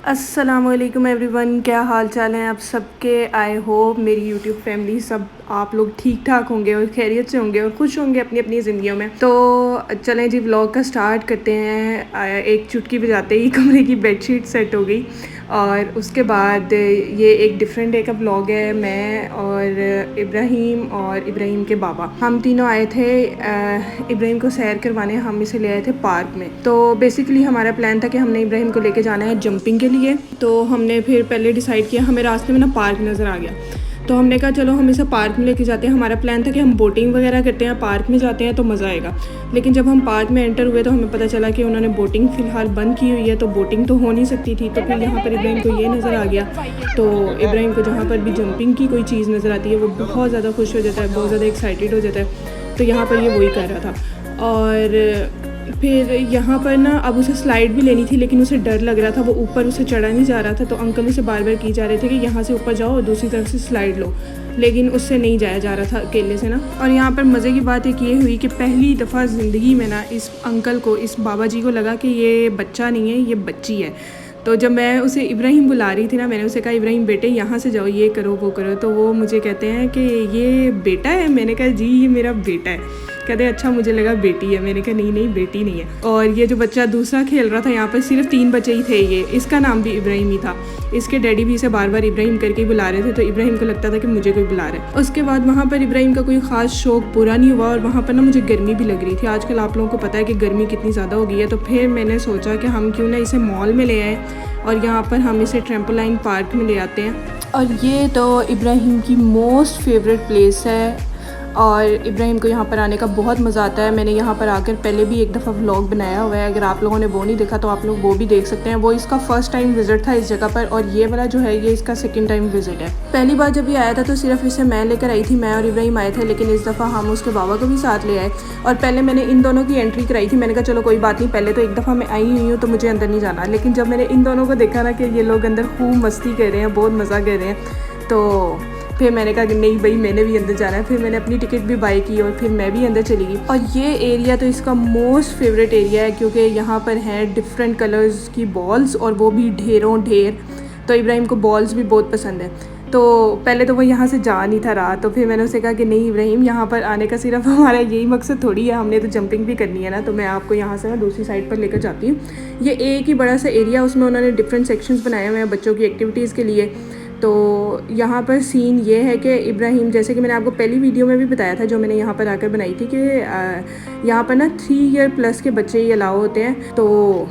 अस्सलामुअलैकुम एवरीवन, क्या हाल चाल हैं आप सबके। आई होप मेरी यूट्यूब फैमिली सब आप लोग ठीक ठाक होंगे और खैरियत से होंगे और खुश होंगे अपनी अपनी ज़िंदगियों में। तो चलें जी, व्लॉग का स्टार्ट करते हैं। एक चुटकी बजाते ही कमरे की बेडशीट सेट हो गई और उसके बाद ये एक डिफरेंट डे का व्लॉग है। मैं और इब्राहिम के बाबा, हम तीनों आए थे इब्राहिम को सैर करवाने। हम इसे ले आए थे पार्क में। तो बेसिकली हमारा प्लान था कि हमने इब्राहिम को लेके जाना है जंपिंग के लिए। तो हमने फिर पहले डिसाइड किया, हमें रास्ते में ना पार्क नज़र आ गया, तो हमने कहा चलो हम इसे पार्क में लेके जाते हैं। हमारा प्लान था कि हम बोटिंग वगैरह करते हैं, पार्क में जाते हैं तो मज़ा आएगा। लेकिन जब हम पार्क में एंटर हुए तो हमें पता चला कि उन्होंने बोटिंग फ़िलहाल बंद की हुई है, तो बोटिंग तो हो नहीं सकती थी। तो फिर यहाँ पर इब्राहिम को ये नज़र आ गया, तो इब्राहिम को जहाँ पर भी जंपिंग की कोई चीज़ नज़र आती है वो बहुत ज़्यादा खुश हो जाता है, बहुत ज़्यादा एक्साइटेड हो जाता है। तो यहाँ पर ये वही कर रहा था। और फिर यहाँ पर ना अब उसे स्लाइड भी लेनी थी, लेकिन उसे डर लग रहा था, वो ऊपर उसे चढ़ा नहीं जा रहा था। तो अंकल उसे बार बार की जा रहे थे कि यहाँ से ऊपर जाओ और दूसरी तरफ से स्लाइड लो, लेकिन उससे नहीं जाया जा रहा था अकेले से ना। और यहाँ पर मज़े की बात एक ये हुई कि पहली दफ़ा ज़िंदगी में ना इस अंकल को, इस बाबा जी को लगा कि ये बच्चा नहीं है, ये बच्ची है। तो जब मैं उसे इब्राहिम बुला रही थी ना, मैंने उसे कहा इब्राहिम बेटे यहाँ से जाओ, ये करो वो करो, तो वो मुझे कहते हैं कि ये बेटा है। मैंने कहा जी ये मेरा बेटा है। कहते अच्छा मुझे लगा बेटी है। मैंने कहा नहीं बेटी नहीं है। और ये जो बच्चा दूसरा खेल रहा था, यहाँ पर सिर्फ 3 बच्चे ही थे, इसका नाम भी इब्राहिम ही था। इसके डैडी भी इसे बार बार इब्राहिम करके बुला रहे थे, तो इब्राहिम को लगता था कि मुझे कोई बुला रहा है। उसके बाद वहाँ पर इब्राहिम का कोई ख़ास शौक पूरा नहीं हुआ और वहाँ पर ना मुझे गर्मी भी लग रही थी। आजकल आप लोगों को पता है कि गर्मी कितनी ज़्यादा हो गई है। तो फिर मैंने सोचा कि हम क्यों ना इसे मॉल में ले आए और यहाँ पर हम इसे ट्रैम्पोलाइन पार्क में ले आते हैं। और ये तो इब्राहिम की मोस्ट फेवरेट प्लेस है और इब्राहिम को यहाँ पर आने का बहुत मज़ा आता है। मैंने यहाँ पर आकर पहले भी एक दफ़ा व्लॉग बनाया हुआ है, अगर आप लोगों ने वो नहीं देखा तो आप लोग वो भी देख सकते हैं। वो इसका फ़र्स्ट टाइम विज़िट था इस जगह पर, और ये वाला जो है ये इसका सेकंड टाइम विज़िट है। पहली बार जब ये आया था तो सिर्फ इसे मैं लेकर आई थी, मैं और इब्राहिम आए थे, लेकिन इस दफ़ा हम उसके बाबा को भी साथ ले आए। और पहले मैंने इन दोनों की एंट्री कराई थी। मैंने कहा चलो कोई बात नहीं, पहले तो एक दफ़ा मैं आई हुई हूँ तो मुझे अंदर नहीं जाना। लेकिन जब मैंने इन दोनों को देखा ना कि ये लोग अंदर खूब मस्ती कर रहे हैं, बहुत मज़ा कर रहे हैं, तो फिर मैंने कहा कि नहीं भाई मैंने भी अंदर जाना है। फिर मैंने अपनी टिकट भी बाई की और फिर मैं भी अंदर चली गई। और ये एरिया तो इसका मोस्ट फेवरेट एरिया है, क्योंकि यहाँ पर हैं डिफरेंट कलर्स की बॉल्स और वो भी ढेरों ढेर। तो इब्राहिम को बॉल्स भी बहुत पसंद है। तो पहले तो वो यहाँ से जा नहीं था रहा, तो फिर मैंने उसे कहा कि नहीं इब्राहिम, यहाँ पर आने का सिर्फ हमारा यही मकसद थोड़ी है, हमने तो जंपिंग भी करनी है ना, तो मैं आपको यहाँ से ना दूसरी साइड पर लेकर जाती हूँ। ये एक ही बड़ा सा एरिया, उसमें उन्होंने डिफरेंट सेक्शंस बनाए हुए हैं बच्चों की एक्टिविटीज़ के लिए। तो यहाँ पर सीन ये है कि इब्राहिम, जैसे कि मैंने आपको पहली वीडियो में भी बताया था जो मैंने यहाँ पर आकर बनाई थी, कि यहाँ पर ना 3 ईयर प्लस के बच्चे ही अलाउ होते हैं। तो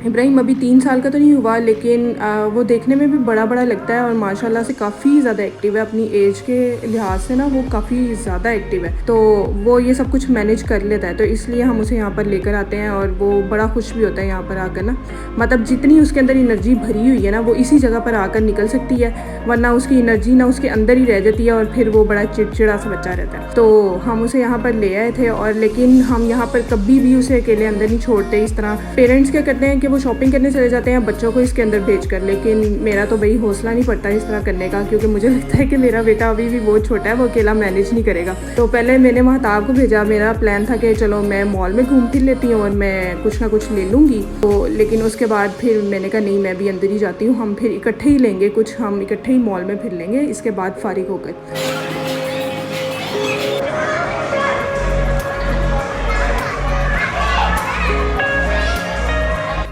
इब्राहिम अभी 3 साल का तो नहीं हुआ, लेकिन वो देखने में भी बड़ा बड़ा लगता है और माशाल्लाह से काफ़ी ज़्यादा एक्टिव है। अपनी एज के लिहाज से ना वो काफ़ी ज़्यादा एक्टिव है, तो वो ये सब कुछ मैनेज कर लेता है। तो इसलिए हम उसे यहाँ पर लेकर आते हैं और वो बड़ा खुश भी होता है यहाँ पर आकर ना। मतलब जितनी उसके अंदर एनर्जी भरी हुई है ना, वो इसी जगह पर आकर निकल सकती है, वरना उसकी एनर्जी ना उसके अंदर ही रह जाती है और फिर वो बड़ा चिड़चिड़ा सा बच्चा रहता है। तो हम उसे यहाँ पर ले आए थे, और लेकिन हम यहाँ पर कभी भी उसे अकेले अंदर नहीं छोड़ते। इस तरह पेरेंट्स क्या करते हैं कि वो शॉपिंग करने चले जाते हैं बच्चों को इसके अंदर भेजकर, लेकिन मेरा तो भाई हौसला नहीं पड़ता इस तरह करने का, क्योंकि मुझे लगता है कि मेरा बेटा अभी भी बहुत छोटा है, वो अकेला मैनेज नहीं करेगा। तो पहले मैंने महताब को भेजा। मेरा प्लान था कि चलो मैं मॉल में घूम फिर लेती हूँ और मैं कुछ ना कुछ ले लूँगी। तो लेकिन उसके बाद फिर मैंने कहा नहीं, मैं भी अंदर ही जाती हूँ, हम फिर इकट्ठे ही लेंगे कुछ, हम इकट्ठे ही मॉल में फिर लेंगे इसके बाद फारिग होकर।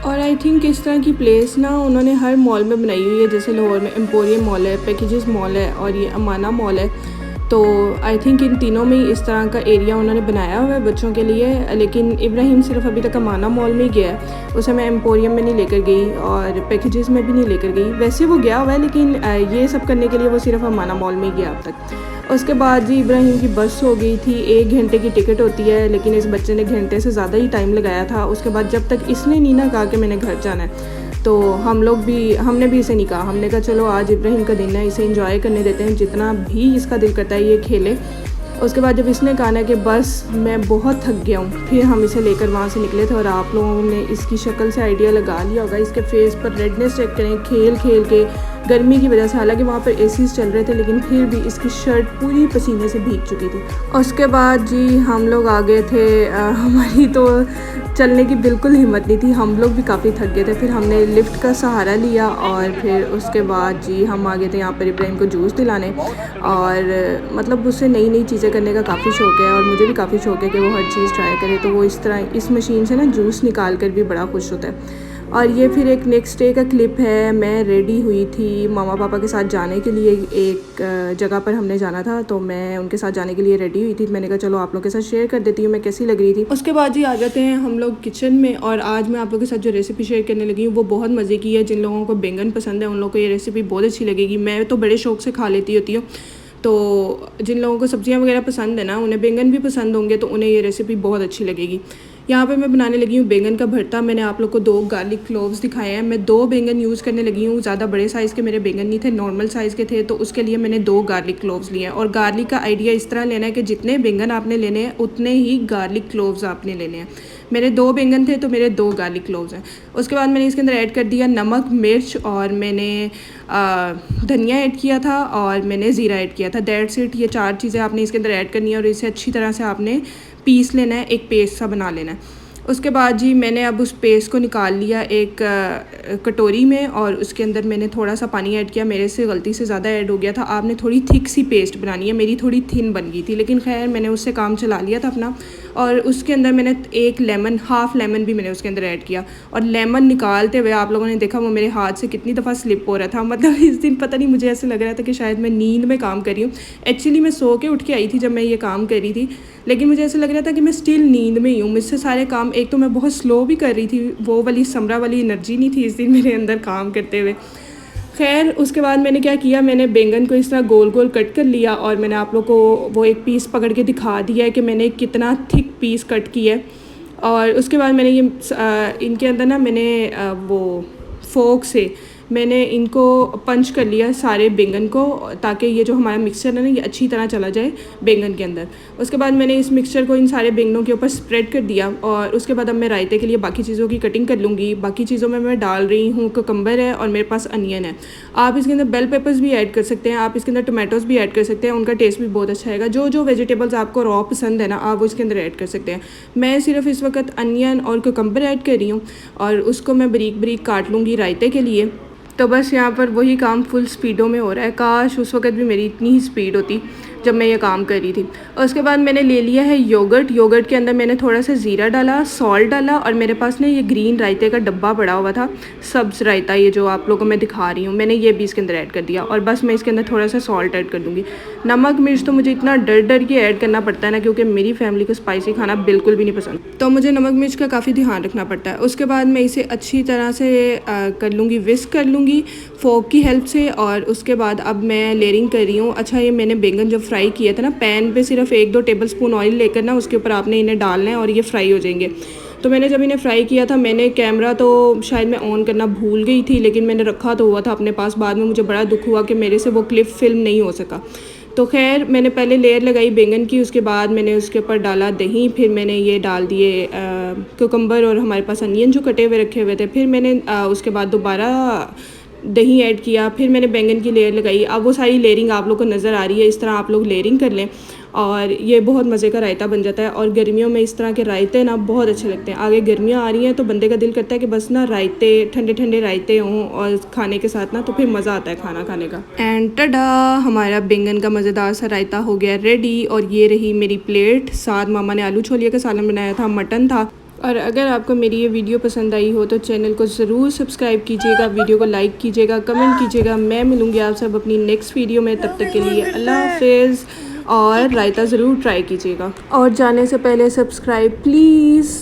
और आई थिंक इस तरह की प्लेस ना उन्होंने हर मॉल में बनाई हुई है। जैसे लाहौर में एम्पोरियम मॉल है, पैकेजेस मॉल है और ये अमाना मॉल है। तो आई थिंक इन तीनों में ही इस तरह का एरिया उन्होंने बनाया हुआ है बच्चों के लिए। लेकिन इब्राहिम सिर्फ अभी तक अमाना मॉल में ही गया है, उसे मैं एम्पोरियम में नहीं लेकर गई और पैकेजेस में भी नहीं लेकर गई। वैसे वो गया हुआ है, लेकिन ये सब करने के लिए वो सिर्फ अमाना मॉल में ही गया अब तक। उसके बाद जी इब्राहिम की बस हो गई थी। 1 घंटे की टिकट होती है, लेकिन इस बच्चे ने घंटे से ज़्यादा ही टाइम लगाया था। उसके बाद जब तक इसने नहीं ना कहा कि मैंने घर जाना है, तो हमने भी इसे नहीं कहा। हमने कहा चलो आज इब्राहिम का दिन है, इसे एंजॉय करने देते हैं, जितना भी इसका दिल करता है ये खेले। उसके बाद जब इसने कहा ना कि बस मैं बहुत थक गया हूँ, फिर हम इसे लेकर वहाँ से निकले थे। और आप लोगों ने इसकी शक्ल से आइडिया लगा लिया होगा, इसके फेस पर रेडनेस चेक करें, खेल खेल के गर्मी की वजह से। हालांकि वहाँ पर एसीज़ चल रहे थे, लेकिन फिर भी इसकी शर्ट पूरी पसीने से भीग चुकी थी। उसके बाद जी हम लोग आ गए थे, हमारी तो चलने की बिल्कुल हिम्मत नहीं थी। हम लोग भी काफ़ी थक गए थे। फिर हमने लिफ्ट का सहारा लिया और फिर उसके बाद जी हम आ गए थे यहाँ पर इब्राहिम को जूस दिलाने। और मतलब उससे नई नई चीज़ें करने का काफ़ी शौक़ है और मुझे भी काफ़ी शौक़ है कि वो हर चीज़ ट्राई करे। तो वो इस तरह इस मशीन से ना जूस निकाल कर भी बड़ा खुश होता है। और ये फिर एक नेक्स्ट डे का क्लिप है। मैं रेडी हुई थी मामा पापा के साथ जाने के लिए, एक जगह पर हमने जाना था, तो मैं उनके साथ जाने के लिए रेडी हुई थी। मैंने कहा चलो आप लोग के साथ शेयर कर देती हूँ मैं कैसी लग रही थी। उसके बाद जी आ जाते हैं हम लोग किचन में और आज मैं आप लोगों के साथ जो रेसिपी शेयर करने लगी हूँ वो बहुत मज़े की है। जिन लोगों को बैंगन पसंद है उन लोगों को ये रेसिपी बहुत अच्छी लगेगी। मैं तो बड़े शौक़ से खा लेती होती हूँ, तो जिन लोगों को सब्जियां वगैरह पसंद है ना, उन्हें बैंगन भी पसंद होंगे तो उन्हें ये रेसिपी बहुत अच्छी लगेगी। यहाँ पे मैं बनाने लगी हूँ बैंगन का भरता। मैंने आप लोग को 2 गार्लिक क्लोव्स दिखाए हैं। मैं 2 बैंगन यूज़ करने लगी हूँ। ज़्यादा बड़े साइज़ के मेरे बैंगन नहीं थे, नॉर्मल साइज़ के थे, तो उसके लिए मैंने 2 गार्लिक क्लोव्स लिए हैं। और गार्लिक का आइडिया इस तरह लेना है कि जितने बैंगन आपने लेने हैं उतने ही गार्लिक क्लोव्स आपने लेने हैं। मेरे 2 बैंगन थे तो मेरे 2 गार्लिक क्लोव्स हैं। उसके बाद मैंने इसके अंदर ऐड कर दिया नमक, मिर्च और मैंने धनिया ऐड किया था और मैंने ज़ीरा ऐड किया था। That's it. ये 4 चीज़ें आपने इसके अंदर ऐड करनी है और इसे अच्छी तरह से आपने पीस लेना है, एक पेस्ट सा बना लेना है। उसके बाद जी मैंने अब उस पेस्ट को निकाल लिया एक कटोरी में और उसके अंदर मैंने थोड़ा सा पानी ऐड किया। मेरे से गलती से ज़्यादा ऐड हो गया था। आपने थोड़ी थिक सी पेस्ट बनानी है, मेरी थोड़ी थिन बन गई थी, लेकिन खैर मैंने उससे काम चला लिया था अपना। और उसके अंदर मैंने एक लेमन, हाफ़ लेमन भी मैंने उसके अंदर ऐड किया। और लेमन निकालते हुए आप लोगों ने देखा वो मेरे हाथ से कितनी दफ़ा स्लिप हो रहा था। मतलब इस दिन पता नहीं मुझे ऐसे लग रहा था कि शायद मैं नींद में काम कर रही हूँ। एक्चुअली मैं सो के उठ के आई थी जब मैं ये काम कर रही थी, लेकिन मुझे ऐसा लग रहा था कि मैं स्टिल नींद में ही हूँ। मुझसे सारे काम, एक तो मैं बहुत स्लो भी कर रही थी, वो वाली समरा वाली एनर्जी नहीं थी इस दिन मेरे अंदर काम करते हुए। खैर उसके बाद मैंने क्या किया, मैंने बैंगन को इस तरह गोल गोल कट कर लिया और मैंने आप लोग को वो एक पीस पकड़ के दिखा दिया है कि मैंने कितना थिक पीस कट किया है। और उसके बाद मैंने ये इनके अंदर ना मैंने वो फोक से मैंने इनको पंच कर लिया सारे बैंगन को, ताकि ये जो हमारा मिक्सचर है ना ये अच्छी तरह चला जाए बैंगन के अंदर। उसके बाद मैंने इस मिक्सचर को इन सारे बैंगनों के ऊपर स्प्रेड कर दिया और उसके बाद अब मैं रायते के लिए बाकी चीज़ों की कटिंग कर लूँगी। बाकी चीज़ों में मैं डाल रही हूँ कुकम्बर है और मेरे पास अनियन है। आप इसके अंदर बेल पेपर्स भी ऐड कर सकते हैं, आप इसके अंदर टोमेटोज़ भी ऐड कर सकते हैं, उनका टेस्ट भी बहुत अच्छा आएगा। जो जो वेजिटेबल्स आपको रॉ पसंद है ना आप वो इसके अंदर ऐड कर सकते हैं। मैं सिर्फ इस वक्त अनियन और कुकम्बर ऐड कर रही हूँ और उसको मैं बारीक बारीक काट लूँगी रायते के लिए। तो बस यहाँ पर वही काम फुल स्पीडों में हो रहा है। काश उस वक्त भी मेरी इतनी ही स्पीड होती जब मैं ये काम कर रही थी। और उसके बाद मैंने ले लिया है योगर्ट। योगर्ट के अंदर मैंने थोड़ा सा ज़ीरा डाला, सॉल्ट डाला और मेरे पास ना ये ग्रीन रायते का डब्बा पड़ा हुआ था, सब्ज़ रायता, ये जो आप लोगों को मैं दिखा रही हूँ, मैंने ये भी इसके अंदर ऐड कर दिया। और बस मैं इसके अंदर थोड़ा सा सॉल्ट ऐड कर दूँगी। नमक मिर्च तो मुझे इतना डर डर के ऐड करना पड़ता है ना, क्योंकि मेरी फैमिली को स्पाइसी खाना बिल्कुल भी नहीं पसंद, तो मुझे नमक मिर्च का काफ़ी ध्यान रखना पड़ता है। उसके बाद मैं इसे अच्छी तरह से कर लूँगी, विस्क कर लूँगी फोक की हेल्प से। और उसके बाद अब मैं लेयरिंग कर रही हूँ। अच्छा, ये मैंने बैंगन जब फ्राई किया था ना, पैन पे सिर्फ 1-2 टेबलस्पून ऑयल लेकर ना उसके ऊपर आपने इन्हें डालना है और ये फ्राई हो जाएंगे। तो मैंने जब इन्हें फ्राई किया था, मैंने कैमरा तो शायद मैं ऑन करना भूल गई थी, लेकिन मैंने रखा तो हुआ था अपने पास। बाद में मुझे बड़ा दुख हुआ कि मेरे से वो क्लिप फिल्म नहीं हो सका। तो खैर मैंने पहले लेयर लगाई बैंगन की, उसके बाद मैंने उसके ऊपर डाला दही, फिर मैंने ये डाल दिए कुकम्बर और हमारे पास अनियन जो कटे हुए रखे हुए थे। फिर मैंने उसके बाद दोबारा दही ऐड किया, फिर मैंने बैंगन की लेयर लगाई। अब वो सारी लेयरिंग आप लोग को नज़र आ रही है। इस तरह आप लोग लेयरिंग कर लें और ये बहुत मज़े का रायता बन जाता है। और गर्मियों में इस तरह के रायते ना बहुत अच्छे लगते हैं। आगे गर्मियाँ आ रही हैं तो बंदे का दिल करता है कि बस ना रायते, ठंडे ठंडे रायते हों और खाने के साथ ना, तो फिर मज़ा आता है खाना खाने का। एंड टडा, हमारा बैंगन का मज़ेदार सा रायता हो गया रेडी। और ये रही मेरी प्लेट। साथ मामा ने आलू छोलिया का सालन बनाया था, मटन था। और अगर आपको मेरी ये वीडियो पसंद आई हो तो चैनल को ज़रूर सब्सक्राइब कीजिएगा, वीडियो को लाइक कीजिएगा, कमेंट कीजिएगा। मैं मिलूँगी आप सब अपनी नेक्स्ट वीडियो में, तब तक के लिए अल्लाह हाफिज़। और रायता ज़रूर ट्राई कीजिएगा और जाने से पहले सब्सक्राइब प्लीज़।